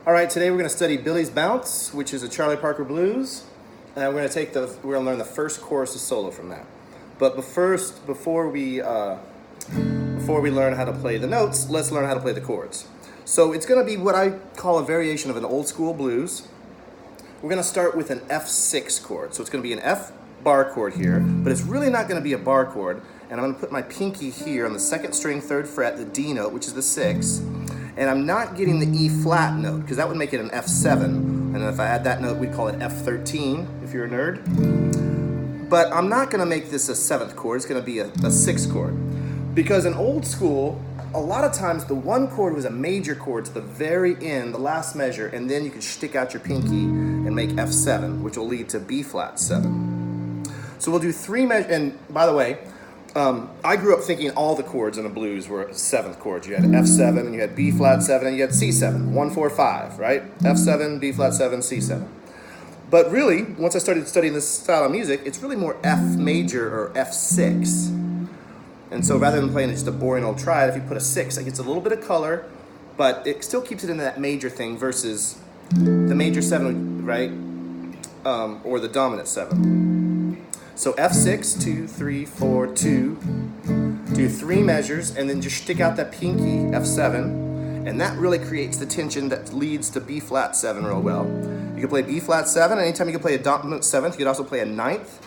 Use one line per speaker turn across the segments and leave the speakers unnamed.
All right, today we're going to study Billie's Bounce, which is a Charlie Parker blues, and we're going to learn the first chorus of solo from that. But before we learn how to play the notes, let's learn how to play the chords. So it's going to be what I call a variation of an old school blues. We're going to start with an F6 chord. So it's going to be an F bar chord here, but it's really not going to be a bar chord. And I'm going to put my pinky here on the second string, 3rd fret, the D note, which is the 6. And I'm not getting the E flat note, because that would make it an F7. And if I add that note, we'd call it F13, if you're a nerd. But I'm not going to make this a 7th chord. It's going to be a 6th chord. Because in old school, a lot of times the 1 chord was a major chord to the very end, the last measure, and then you could stick out your pinky and make F7, which will lead to B flat 7. So we'll do 3 measures. And by the way, I grew up thinking all the chords in the blues were 7th chords. You had F7, and you had B flat 7, and you had C7, 1, 4, 5, right? F7, B flat 7, C7. But really, once I started studying this style of music, it's really more F major or F6. And so rather than playing just a boring old triad, if you put a 6, it gets a little bit of color, but it still keeps it in that major thing versus the major 7, right? Or the dominant 7. So F6, 2, 3, 4, 2, do 3 measures, and then just stick out that pinky, F7, and that really creates the tension that leads to B flat 7 real well. You can play B flat 7, anytime you can play a dominant 7th, you could also play a 9th.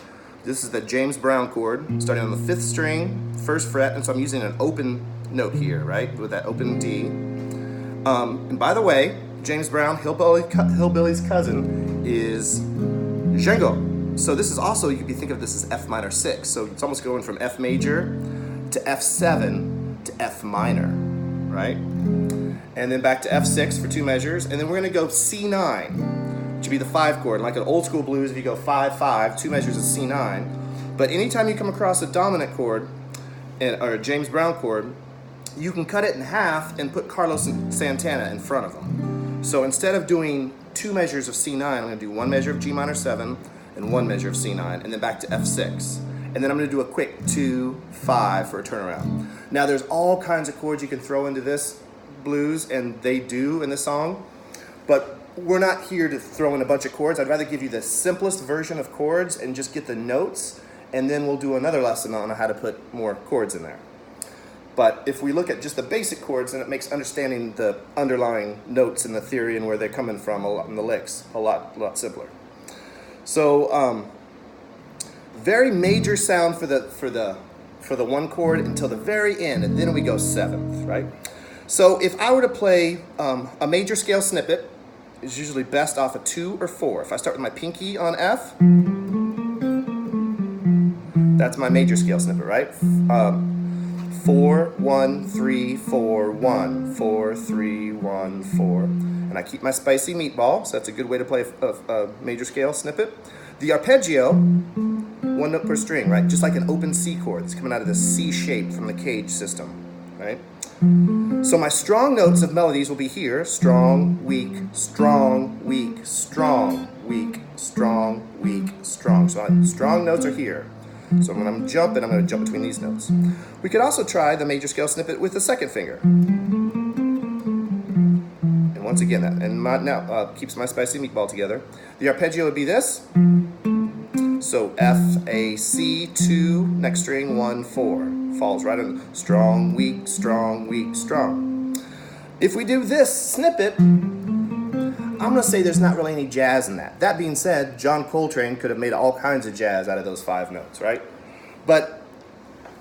This is the James Brown chord, starting on the 5th string, 1st fret, and so I'm using an open note here, right, with that open D. And by the way, James Brown, Hillbilly's cousin, is Django. So this is also, you could be thinking of this as F minor 6. So it's almost going from F major to F7 to F minor, right? And then back to F6 for 2 measures. And then we're going to go C9, which would be the 5 chord. Like an old school blues, if you go 5, 5, 2 measures is C9. But anytime you come across a dominant chord, or a James Brown chord, you can cut it in half and put Carlos Santana in front of them. So instead of doing 2 measures of C9, I'm going to do 1 measure of G minor 7, and 1 measure of C9, and then back to F6. And then I'm going to do a quick 2, 5 for a turnaround. Now there's all kinds of chords you can throw into this blues, and they do in this song, but we're not here to throw in a bunch of chords. I'd rather give you the simplest version of chords and just get the notes, and then we'll do another lesson on how to put more chords in there. But if we look at just the basic chords, then it makes understanding the underlying notes and the theory and where they're coming from and the licks a lot simpler. So, very major sound for the 1 chord until the very end, and then we go 7th, right? So if I were to play a major scale snippet, it's usually best off a 2 or 4. If I start with my pinky on F, that's my major scale snippet, right? 4, 1, 3, 4, 1, 4, 3, 1, 4. And I keep my spicy meatball, so that's a good way to play a major scale snippet. The arpeggio, 1 note per string, right? Just like an open C chord. It's coming out of this C shape from the cage system, right? So my strong notes of melodies will be here: strong, weak, strong, weak, strong, weak, strong, weak, strong. So my strong notes are here. So when I'm jumping, I'm going to jump between these notes. We could also try the major scale snippet with the 2nd finger. And once again, that keeps my spicy meatball together. The arpeggio would be this. So F, A, C, 2, next string, 1, 4. Falls right on strong, weak, strong, weak, strong. If we do this snippet, I'm going to say there's not really any jazz in that. That being said, John Coltrane could have made all kinds of jazz out of those 5 notes, right? But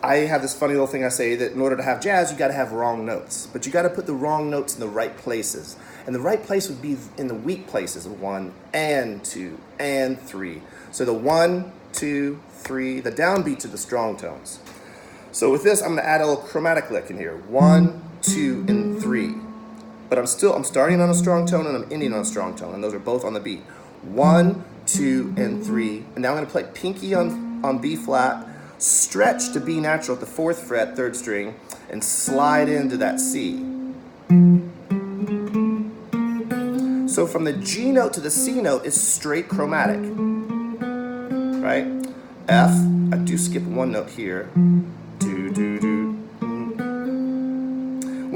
I have this funny little thing I say that in order to have jazz, you got to have wrong notes. But you got to put the wrong notes in the right places. And the right place would be in the weak places of 1 and 2 and 3. So the 1, 2, 3, the downbeats are the strong tones. So with this, I'm going to add a little chromatic lick in here. 1, 2, and 3. But I'm starting on a strong tone and I'm ending on a strong tone, and those are both on the beat. 1, 2, and 3. And now I'm going to play pinky on B flat, stretch to B natural at the 4th fret, 3rd string, and slide into that C. So from the G note to the C note is straight chromatic, right? F, I do skip 1 note here. Do, do, do.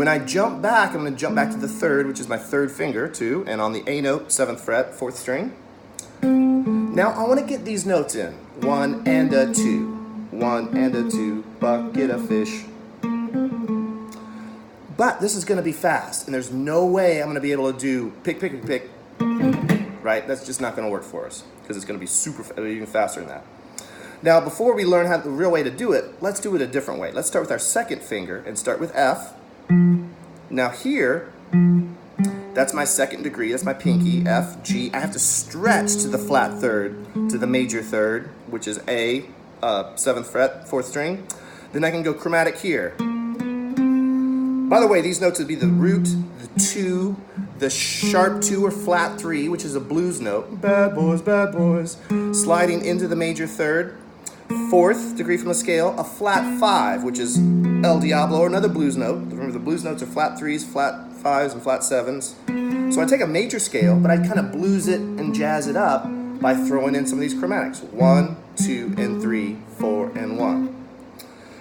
When I jump back, I'm going to jump back to the third, which is my third finger, 2, and on the A note, 7th fret, 4th string. Now I want to get these notes in. 1 and a 2, 1 and a 2, bucket of fish. But this is going to be fast, and there's no way I'm going to be able to do pick, pick, pick, pick, right? That's just not going to work for us, because it's going to be even faster than that. Now, before we learn the real way to do it, let's do it a different way. Let's start with our second finger and start with F. Now here, that's my second degree, that's my pinky, F, G. I have to stretch to the flat third, to the major third, which is A, 7th fret, 4th string. Then I can go chromatic here. By the way, these notes would be the root, the 2, the sharp 2 or flat 3, which is a blues note. Bad boys, sliding into the major third. 4th degree from the scale, a flat 5, which is El Diablo, or another blues note. Remember, the blues notes are flat 3s, flat 5s, and flat 7s. So I take a major scale, but I kind of blues it and jazz it up by throwing in some of these chromatics. 1, 2, and 3, 4, and 1.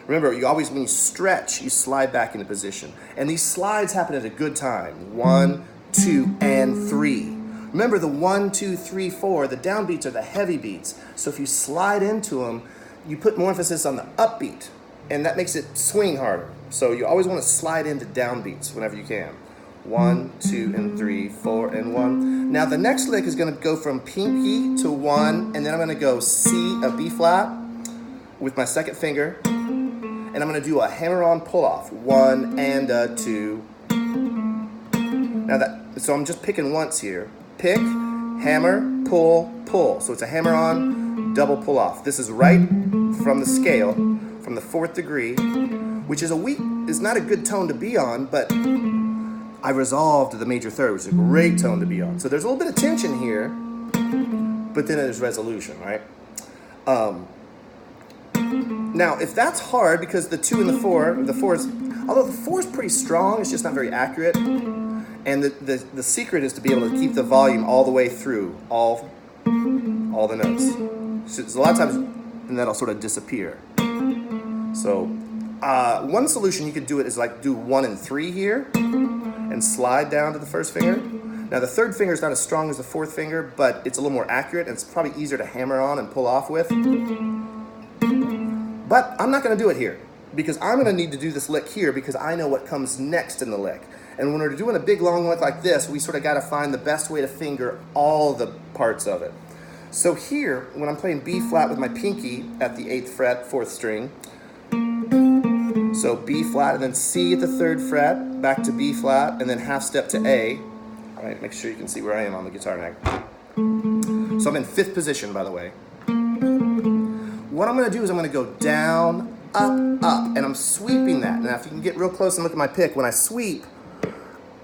Remember, you always, when you stretch, you slide back into position. And these slides happen at a good time. 1, 2, and 3. Remember, the 1, 2, 3, 4, the downbeats are the heavy beats. So if you slide into them, you put more emphasis on the upbeat, and that makes it swing harder. So you always want to slide into downbeats whenever you can. 1, 2, and 3, 4, and 1. Now the next lick is going to go from pinky to 1, and then I'm going to go C, a B flat, with my second finger. And I'm going to do a hammer-on pull-off. 1 and a 2. Now so I'm just picking once here. Pick, hammer, pull, pull. So it's a hammer-on, double pull-off. This is right from the scale, from the 4th degree, which is not a good tone to be on, but I resolved to the major third, which is a great tone to be on. So there's a little bit of tension here, but then there's resolution, right? Now, if that's hard, because the 2 and the 4 is, although the 4 is pretty strong, it's just not very accurate. And the secret is to be able to keep the volume all the way through, all the notes. So a lot of times, then that'll sort of disappear. So one solution you could do it is like do 1 and 3 here, and slide down to the first finger. Now the third finger is not as strong as the 4th finger, but it's a little more accurate, and it's probably easier to hammer on and pull off with. But I'm not going to do it here, because I'm going to need to do this lick here because I know what comes next in the lick. And when we're doing a big long lick like this, we sort of got to find the best way to finger all the parts of it. So here, when I'm playing B flat with my pinky at the 8th fret, 4th string, so B flat and then C at the 3rd fret, back to B flat, and then half step to A. All right, make sure you can see where I am on the guitar now. So I'm in 5th position, by the way. What I'm going to do is I'm going to go down, up, up, and I'm sweeping that. Now, if you can get real close and look at my pick, when I sweep,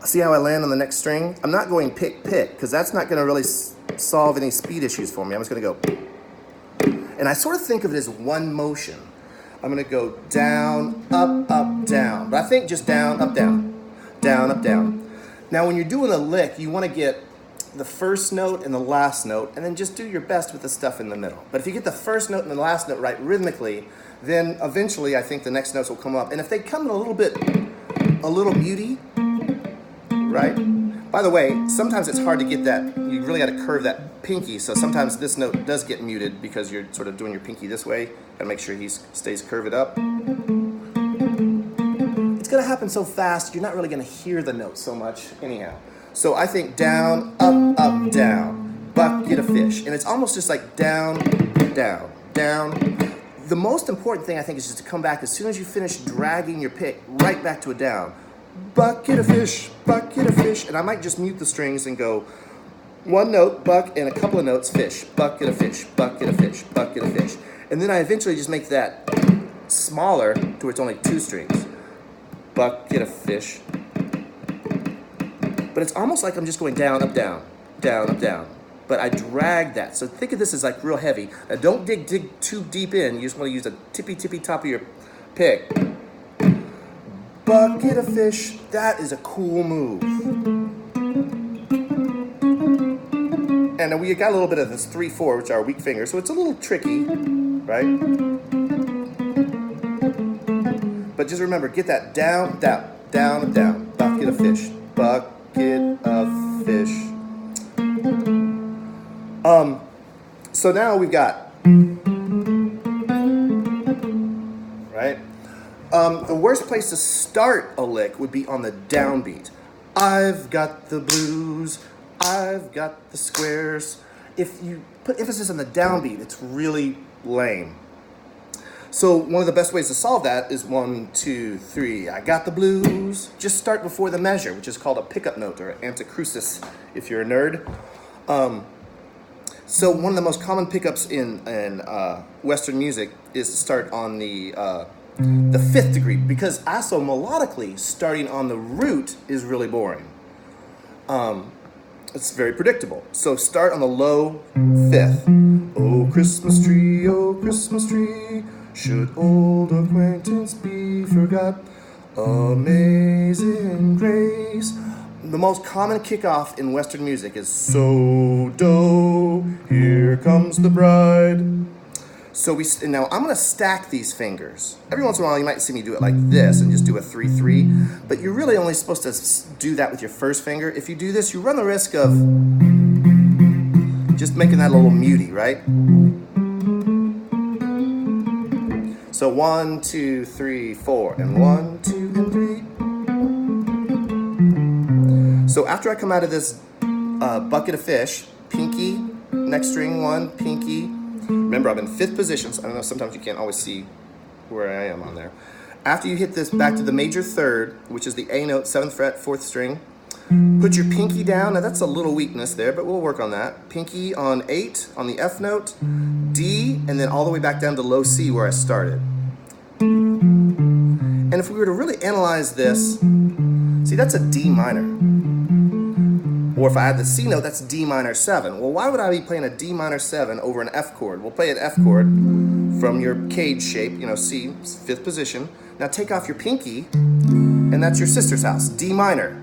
see how I land on the next string? I'm not going pick, pick, because that's not going to really solve any speed issues for me. I'm just going to go. And I sort of think of it as one motion. I'm going to go down, up, down. But I think just down, up, down, down, up, down. Now, when you're doing a lick, you want to get the first note and the last note, and then just do your best with the stuff in the middle. But if you get the first note and the last note right rhythmically, then eventually I think the next notes will come up. And if they come in a little muty, right? By the way, sometimes it's hard to get that. You really got to curve that pinky, so sometimes this note does get muted because you're sort of doing your pinky this way. Got to make sure he stays curved up. It's going to happen so fast, you're not really going to hear the note so much anyhow. So I think down, up, down, bucket of fish. And it's almost just like down, down, down. The most important thing I think is just to come back as soon as you finish dragging your pick right back to a down. Bucket of fish, and I might just mute the strings and go one note, buck, and a couple of notes, fish, bucket of fish, bucket of fish, bucket of fish. And then I eventually just make that smaller to where it's only 2 strings. Bucket of fish. But it's almost like I'm just going down, up, down, down, up, down. But I drag that. So think of this as like real heavy. Now don't dig too deep in. You just want to use a tippy top of your pick. Bucket of fish. That is a cool move. And we got a little bit of this 3-4, which are weak fingers. So it's a little tricky, right? But just remember, get that down, down, down, up, down. Bucket of fish, bucket of fish. So now we've got, right? The worst place to start a lick would be on the downbeat. I've got the blues, I've got the squares. If you put emphasis on the downbeat, it's really lame. So one of the best ways to solve that is 1, 2, 3. I got the blues. Just start before the measure, which is called a pickup note or anticrusis if you're a nerd. So one of the most common pickups in Western music is to start on the 5th degree, because also melodically starting on the root is really boring. It's very predictable. So start on the low 5th. Oh Christmas tree, should old acquaintance be forgot? Amazing grace. The most common kickoff in Western music is so do, here comes the bride. So now I'm gonna stack these fingers. Every once in a while you might see me do it like this and just do a 3-3, but you're really only supposed to do that with your first finger. If you do this, you run the risk of just making that a little muty, right? So 1, 2, 3, 4, and 1, 2, and 3. So after I come out of this bucket of fish, pinky, next string 1, pinky. Remember, I'm in 5th position, so I don't know, sometimes you can't always see where I am on there. After you hit this back to the major 3rd, which is the A note, 7th fret, 4th string, put your pinky down. Now that's a little weakness there, but we'll work on that. Pinky on 8 on the F note, D, and then all the way back down to low C where I started. And if we were to really analyze this, see, that's a D minor. Or if I had the C note, that's D minor 7. Well, why would I be playing a D minor 7 over an F chord? We'll play an F chord from your cage shape, C, 5th position. Now take off your pinky, and that's your sister's house, D minor.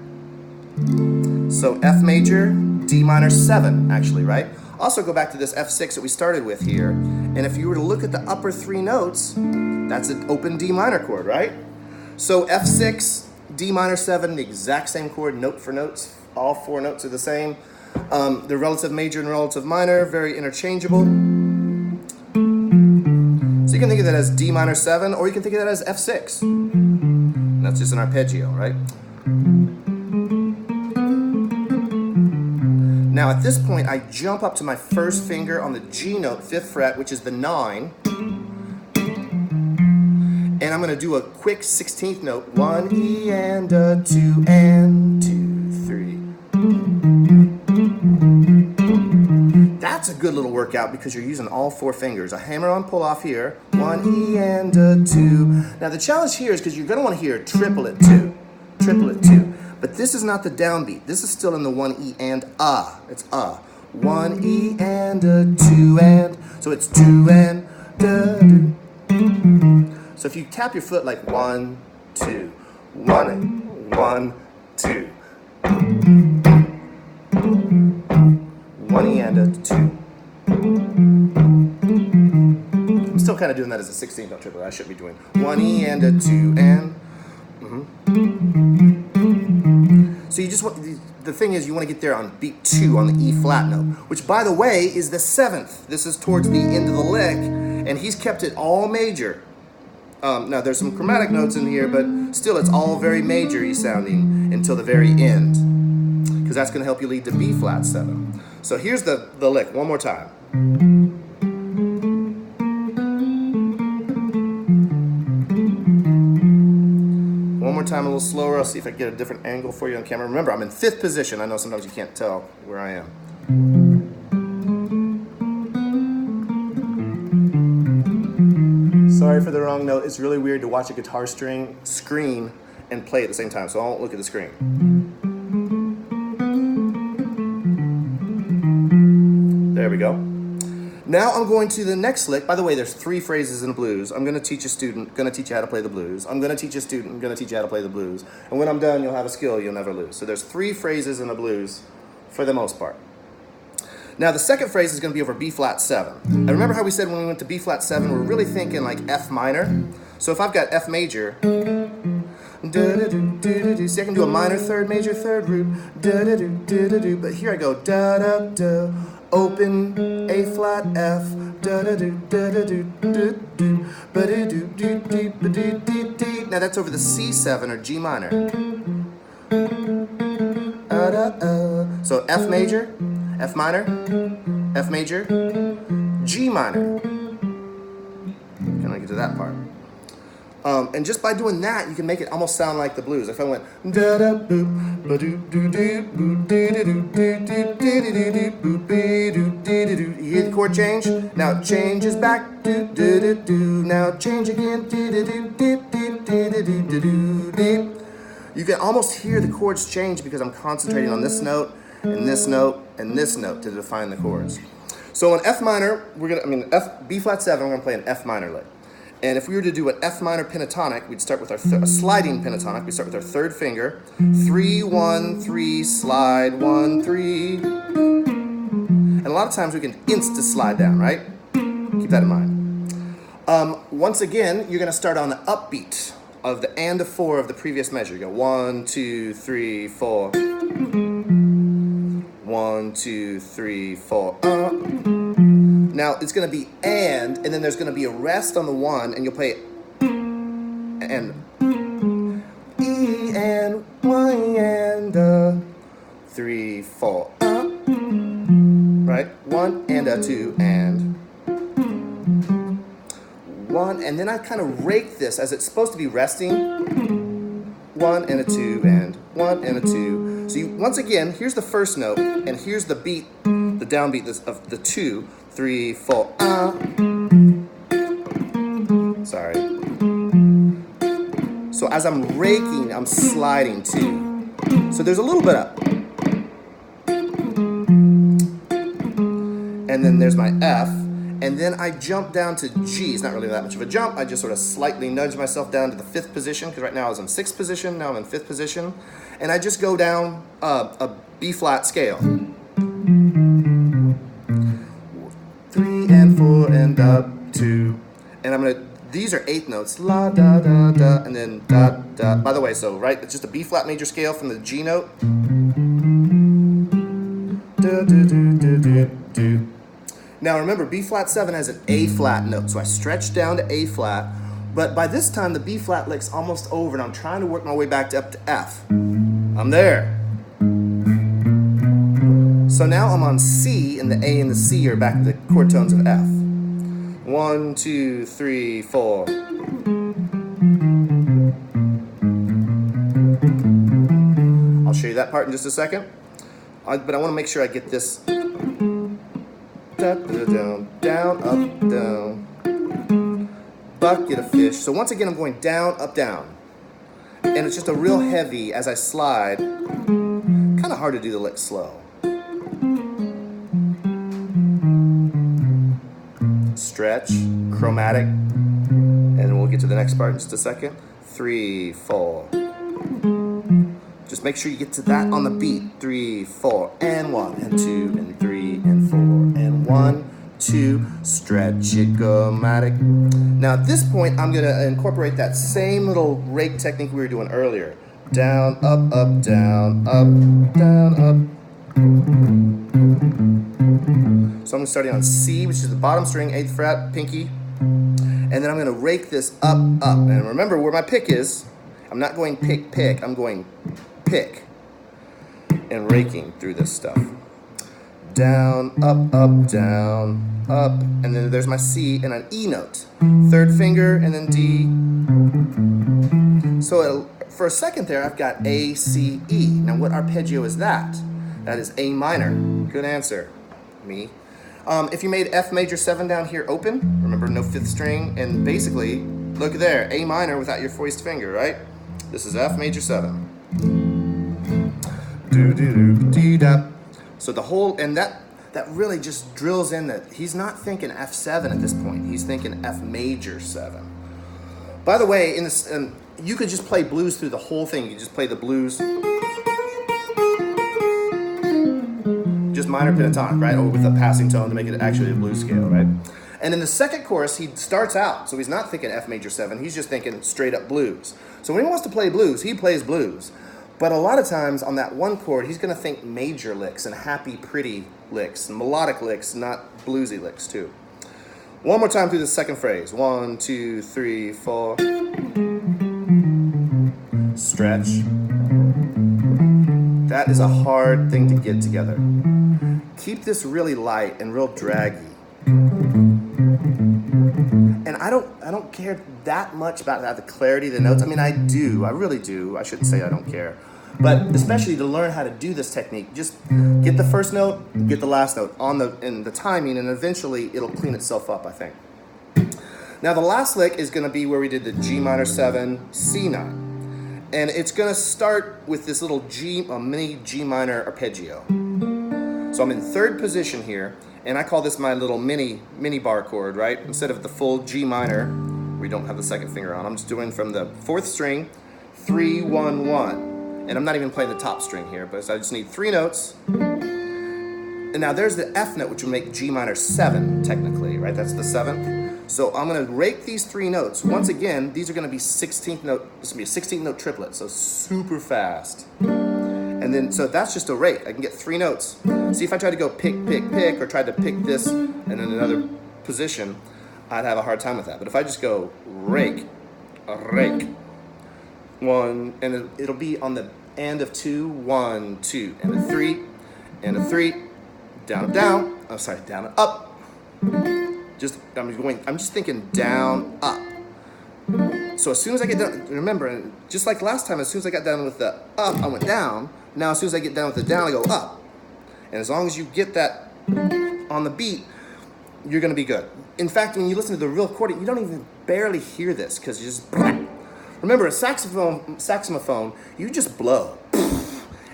So F major, D minor 7, actually, right? Also go back to this F6 that we started with here, and if you were to look at the upper 3 notes, that's an open D minor chord, right? So F6, D minor 7, the exact same chord, note for notes. All 4 notes are the same. The relative major and relative minor, very interchangeable. So you can think of that as D minor 7, or you can think of that as F6. And that's just an arpeggio, right? Now at this point, I jump up to my first finger on the G note, 5th fret, which is the 9. And I'm gonna do a quick 16th note. 1 E and a 2 and 2, 3. That's a good little workout because you're using all 4 fingers. A hammer on pull off here. 1 E and a 2. Now the challenge here is because you're gonna want to hear a triplet 2. Triplet 2. But this is not the downbeat. This is still in the 1 E and a. It's a. 1 E and a 2 and. So it's 2 and da, do. So if you tap your foot like 1, 2, 1, 1, 2. 1 E and a 2. I'm still kind of doing that as a 16th note triplet. I should be doing 1 E and a 2 and. So you just want, the thing is you want to get there on beat 2 on the E flat note, which by the way is the 7th. This is towards the end of the lick, and he's kept it all major. Now there's some chromatic notes in here, but still it's all very major-y sounding until the very end, because that's going to help you lead to B flat 7. So here's the lick one more time. One more time, a little slower. I'll see if I can get a different angle for you on camera. Remember, I'm in 5th position. I know sometimes you can't tell where I am. Sorry for the wrong note. It's really weird to watch a guitar string screen and play at the same time, so I won't look at the screen. There we go. Now I'm going to the next lick. By the way, there's 3 phrases in blues. I'm going to teach a student, going to teach you how to play the blues. I'm going to teach a student, going to teach you how to play the blues. And when I'm done, you'll have a skill you'll never lose. So there's 3 phrases in the blues for the most part. Now the second phrase is going to be over B flat 7. And remember how we said when we went to B flat 7, we're really thinking like F minor. So if I've got F major, da-da-do-do-do-do. See, I can do a minor third, major third root, da-da-do-do-do-do. But here I go, da-da-da, open, A flat, F, da-da-do-da-da-do-do-do, ba-da-do-do-do-ba-do-do-do. Now that's over the C7 or G minor. So F major, F minor, F major, G minor. Can I get to that part? And just by doing that, you can make it almost sound like the blues. If I went da da boop ba doo doo doo boop doo doo doo doo doo doo doo boop doo doo doo. You hear the chord change? Now it changes back doo doo doo doo. Now change again doo doo doo doo doo doo doo doo doo. You can almost hear the chords change because I'm concentrating on this note and this note and this note to define the chords. So in F minor, B flat 7, we're gonna play an F minor lick. And if we were to do an F minor pentatonic, we'd start with our a sliding pentatonic. We start with our third finger, 3, 1, 3, slide, 1, 3. And a lot of times we can insta slide down, right? Keep that in mind. Once again, you're gonna start on the upbeat of the and of 4 of the previous measure. You go 1, 2, 3, 4. 1, 2, 3, 4. Now it's going to be and then there's going to be a rest on the 1, and you'll play and E and 1 and 3, 4. Right? 1 and a 2 and 1, and then I kind of rake this as it's supposed to be resting. 1 and a 2 and 1 and a 2. So once again, here's the first note, and here's the beat, the downbeat of the 2, 3, 4. Sorry. So as I'm raking, I'm sliding too. So there's a little bit up. And then there's my F. And then I jump down to G. It's not really that much of a jump. I just sort of slightly nudge myself down to the 5th position, because right now I was in 6th position, now I'm in 5th position. And I just go down a B flat scale. 3 and 4 and up 2. And these are 8th notes. La da da da, and then da da. By the way, so right, it's just a B flat major scale from the G note. Da da do do do do. Now remember, B flat 7 has an A flat note, so I stretch down to A flat, but by this time the B flat lick's almost over, and I'm trying to work my way back up to F. I'm there. So now I'm on C, and the A and the C are back to the chord tones of F. 1, 2, 3, 4. I'll show you that part in just a second, but I want to make sure I get this. Down, down, up, down. Bucket of fish. So once again, I'm going down, up, down. And it's just a real heavy as I slide. Kind of hard to do the lick slow. Stretch, chromatic, and we'll get to the next part in just a second. 3, 4. Just make sure you get to that on the beat. 3, 4, and 1, and 2, and 3, and 4, and 1, 2, stretch it, chromatic. Now at this point, I'm gonna incorporate that same little rake technique we were doing earlier. Down, up, down, up, down, up. So I'm starting on C, which is the bottom string, 8th fret, pinky. And then I'm gonna rake this up. And remember where my pick is. I'm not going pick, pick, I'm going pick. And raking through this stuff. Down, up, down, up. And then there's my C and an E note. 3rd finger and then D. So for a second there, I've got A, C, E. Now what arpeggio is that? That is A minor. Good answer, me. If you made F major 7 down here open, remember no 5th string, and basically, look there, A minor without your 4th finger, right? This is F major 7. Do-do-do-dee-da. So the whole, and that really just drills in that he's not thinking F7 at this point. He's thinking F major 7. By the way, in this, you could just play blues through the whole thing. You could just play the blues. Just minor pentatonic, right? Or with a passing tone to make it actually a blues scale, right? And in the second chorus, he starts out, so he's not thinking F major 7, he's just thinking straight up blues. So when he wants to play blues, he plays blues. But a lot of times on that one chord, he's gonna think major licks and happy, pretty licks, and melodic licks, not bluesy licks too. One more time through the second phrase. 1, 2, 3, 4. Stretch. That is a hard thing to get together. Keep this really light and real draggy. And I don't care that much about the clarity of the notes. I mean, I do. I really do. I shouldn't say I don't care. But especially to learn how to do this technique, just get the first note, get the last note in the timing, and eventually it'll clean itself up, I think. Now the last lick is going to be where we did the G minor 7, C9. And it's going to start with this little mini G minor arpeggio. So I'm in third position here, and I call this my little mini bar chord, right? Instead of the full G minor, we don't have the second finger on. I'm just doing from the 4th string, 3, 1, 1. And I'm not even playing the top string here, but I just need 3 notes. And now there's the F note, which will make G minor 7, technically, right? That's the 7th. So I'm gonna rake these 3 notes. Once again, these are gonna be 16th note, this will be a 16th note triplet, so super fast. And then, so that's just a rake. I can get 3 notes. See, if I tried to go pick, pick, pick, or tried to pick this and in another position, I'd have a hard time with that. But if I just go rake, rake, 1, and it'll be on the end of 2, 1, 2, and a 3, and a 3, down, down, oh sorry, down and up. I'm just thinking down, up. So as soon as I get down, remember, just like last time, as soon as I got down with the up, I went down. Now as soon as I get down with the down, I go up. And as long as you get that on the beat, you're gonna be good. In fact, when you listen to the real chord, you don't even barely hear this, because you just, remember, a saxophone, you just blow.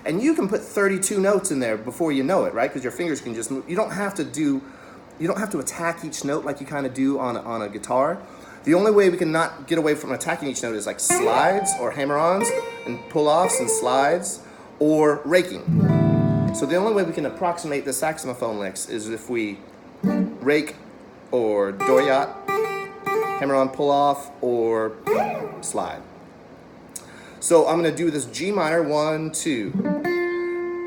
And you can put 32 notes in there before you know it, right? Because your fingers can just move. You don't have to attack each note like you kind of do on a guitar. The only way we can not get away from attacking each note is like slides or hammer-ons and pull-offs and slides or raking. So the only way we can approximate the saxophone licks is if we rake or doyat, hammer-on, pull-off, or slide. So I'm gonna do this G minor, 1, 2.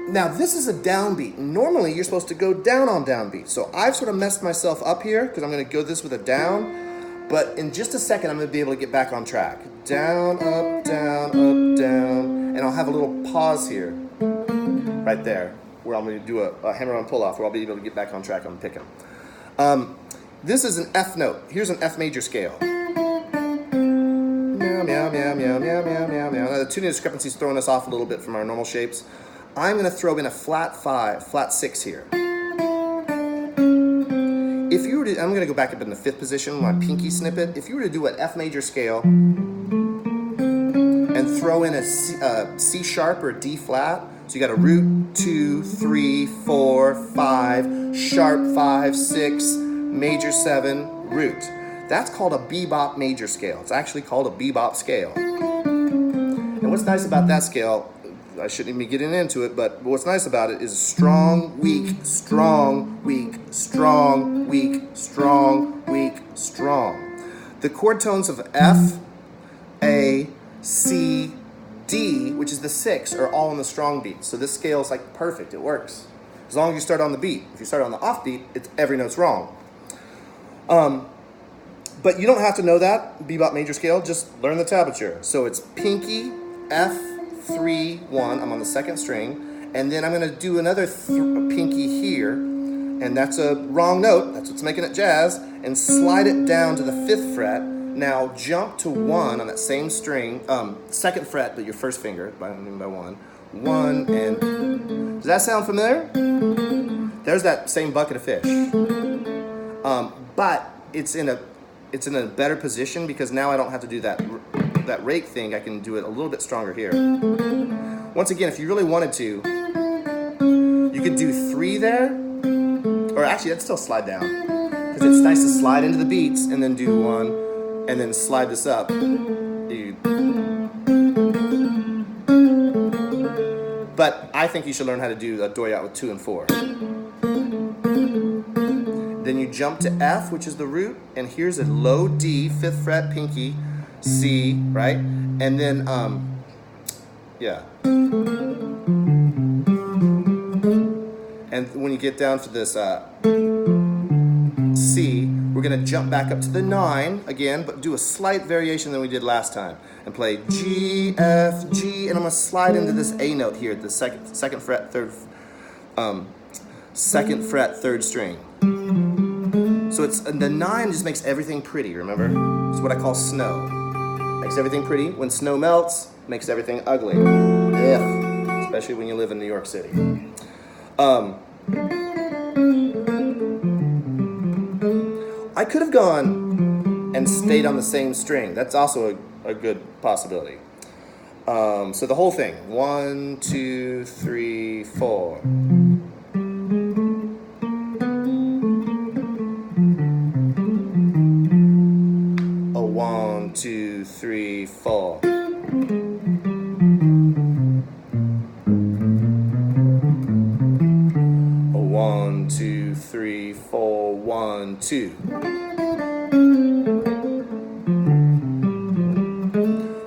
Now this is a downbeat. Normally you're supposed to go down on downbeat. So I've sort of messed myself up here because I'm gonna go this with a down, but in just a second I'm gonna be able to get back on track. Down, up, down, up, down, and I'll have a little pause here, right there, where I'm gonna do a hammer-on pull-off, where I'll be able to get back on track on picking. This is an F note. Here's an F major scale. Meow, meow, meow, meow, meow, meow, meow, meow. Now the tuning discrepancy is throwing us off a little bit from our normal shapes. I'm gonna throw in a flat 5, flat 6 here. If you were to, I'm gonna go back up in the 5th position, my pinky snippet. If you were to do an F major scale and throw in a C sharp or a D flat, so you got a root, 2, 3, 4, 5, sharp 5, 6, major 7, root. That's called a bebop major scale. It's actually called a bebop scale. And what's nice about that scale, I shouldn't even be getting into it, but what's nice about it is strong, weak, strong, weak, strong, weak, strong, weak, strong. The chord tones of F, A, C, D, which is the 6, are all in the strong beat. So this scale is like perfect, it works. As long as you start on the beat. If you start on the off beat, every note's wrong. But you don't have to know that, bebop major scale, just learn the tablature. So it's pinky, F, 3, 1, I'm on the 2nd string, and then I'm gonna do another pinky here, and that's a wrong note, that's what's making it jazz, and slide it down to the 5th fret. Now jump to 1 on that same string, 2nd fret, but your first finger, by 1. 1, and, does that sound familiar? There's that same bucket of fish. But it's in a better position because now I don't have to do that rake thing. I can do it a little bit stronger here. Once again, if you really wanted to, you could do 3 there, or actually that'd still slide down because it's nice to slide into the beats and then do 1 and then slide this up. But I think you should learn how to do a doyat with 2 and 4. Then Then you jump to F, which is the root, and here's a low D, 5th fret, pinky, C, right? And then, yeah. And when you get down to this C, we're gonna jump back up to the 9 again, but do a slight variation than we did last time, and play G, F, G, and I'm gonna slide into this A note here, the second fret, third string. So it's the 9 just makes everything pretty. Remember, it's what I call snow. Makes everything pretty. When snow melts, makes everything ugly. Ugh. Especially when you live in New York City. I could have gone and stayed on the same string. That's also a good possibility. So the whole thing, 1, 2, 3, 4. A 1, 2, 3, 4. A 1, 2, 3, 4, 1, 2.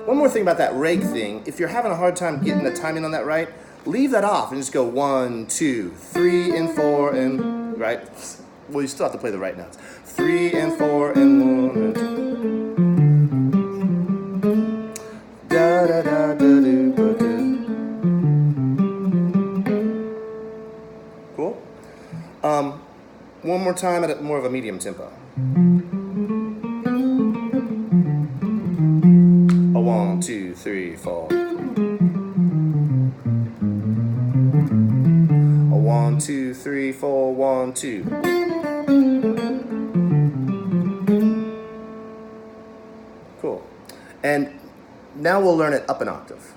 One more thing about that rake thing, if you're having a hard time getting the timing on that right, leave that off and just go 1, 2, 3, and 4, and right? Well, you still have to play the right notes. 3 and 4 and 1 and 2. Da da da da do ba do. Cool. One more time at more of a medium tempo. A 1, 2, 3, 4. A 1, 2, 3, 4, 1, 2. Cool. And now we'll learn it up an octave.